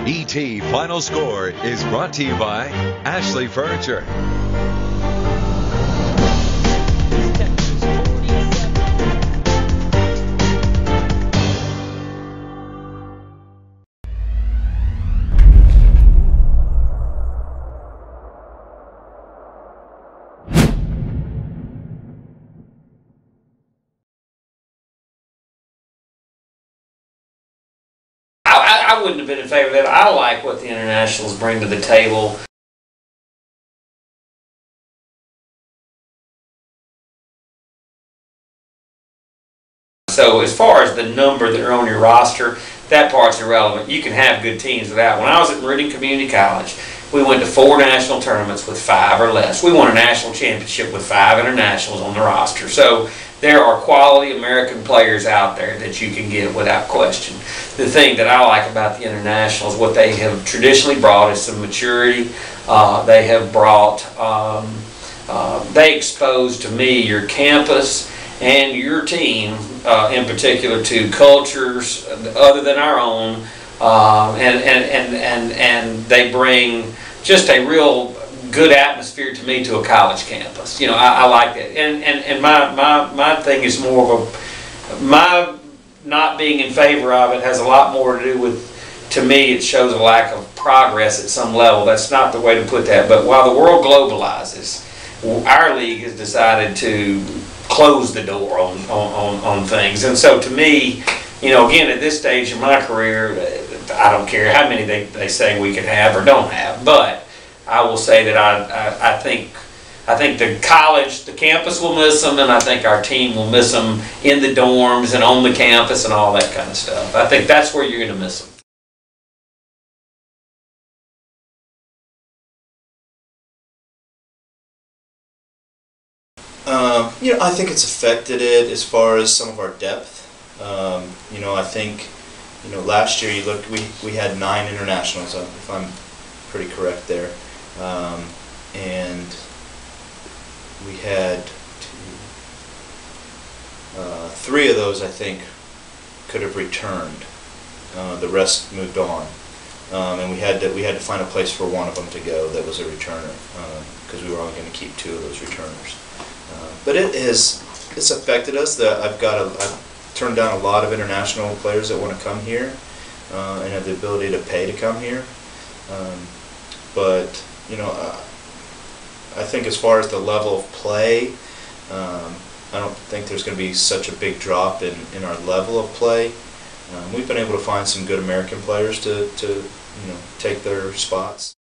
ET Final Score is brought to you by Ashley Furniture. I wouldn't have been in favor of that. I like what the internationals bring to the table. So as far as the number that are on your roster, that part's irrelevant. You can have good teams without. When I was at Meridian Community College, we went to 4 national tournaments with 5 or less. We won a national championship with 5 internationals on the roster. So there are quality American players out there that you can get without question. The thing that I like about the internationals, what they have traditionally brought is some maturity. They have brought, they expose to me your campus and your team in particular to cultures other than our own, and they bring just a real good atmosphere to me to a college campus. You know, I like that, and my thing is more of a, my not being in favor of it has a lot more to do with, to me it shows a lack of progress at some level. That's not the way to put that, but while the world globalizes, our league has decided to close the door on things. And so to me, you know, again, at this stage in my career, I don't care how many they say we can have or don't have, but I will say that I think the college, the campus will miss them, and I think our team will miss them in the dorms and on the campus and all that kind of stuff. I think that's where you're going to miss them. You know, I think it's affected it as far as some of our depth. You know, I think, you know, last year you look, we had 9 internationals, if I'm pretty correct there, and we had 3 of those I think could have returned. The rest moved on, and we had to find a place for one of them to go that was a returner, because we were only going to keep 2 of those returners. But it's affected us. I've turned down a lot of international players that want to come here and have the ability to pay to come here. But you know, I think as far as the level of play, I don't think there's going to be such a big drop in our level of play. We've been able to find some good American players to you know, take their spots.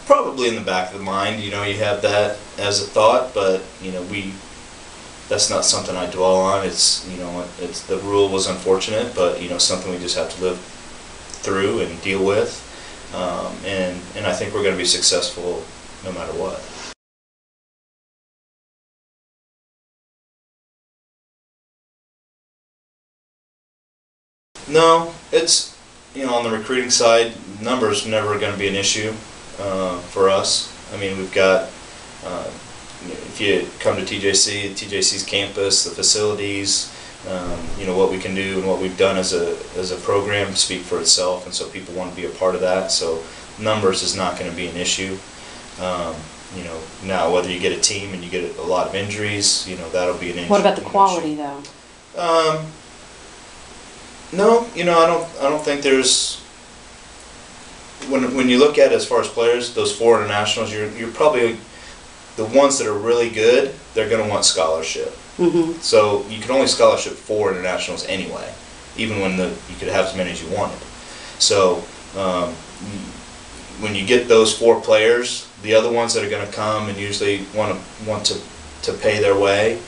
Probably in the back of the mind, you know, you have that as a thought, but you know, that's not something I dwell on. It's, you know, the rule was unfortunate, but you know, something we just have to live through and deal with, and I think we're going to be successful no matter what. No, it's, you know, on the recruiting side, numbers never going to be an issue for us. I mean, we've got, if you come to TJC's campus, the facilities, you know, what we can do and what we've done as a program speak for itself, and so people want to be a part of that. So numbers is not going to be an issue. You know, now whether you get a team and you get a lot of injuries, you know, that'll be an issue. What about the quality, though? No, you know, I don't think there's. When you look at it as far as players, those 4 internationals, you're probably the ones that are really good. They're going to want scholarship. Mm-hmm. So you can only scholarship 4 internationals anyway, even when you could have as many as you wanted. So when you get those 4 players, the other ones that are going to come and usually want to pay their way,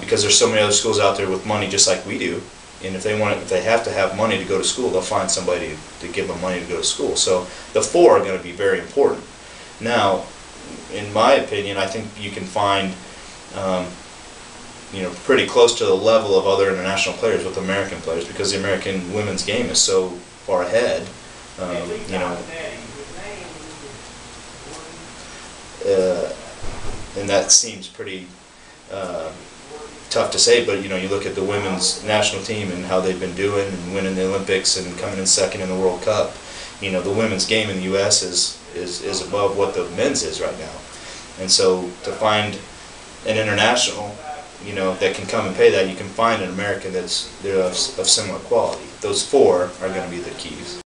because there's so many other schools out there with money just like we do. And if they have to have money to go to school, they'll find somebody to give them money to go to school. So the 4 are going to be very important. Now, in my opinion, I think you can find, you know, pretty close to the level of other international players with American players, because the American women's game is so far ahead. You know, and that seems pretty tough to say, but you know, you look at the women's national team and how they've been doing and winning the Olympics and coming in second in the World Cup. You know, the women's game in the U.S. is above what the men's is right now, and so to find an international, you know, that can come and pay that, you can find an American that's of similar quality. Those four are going to be the keys.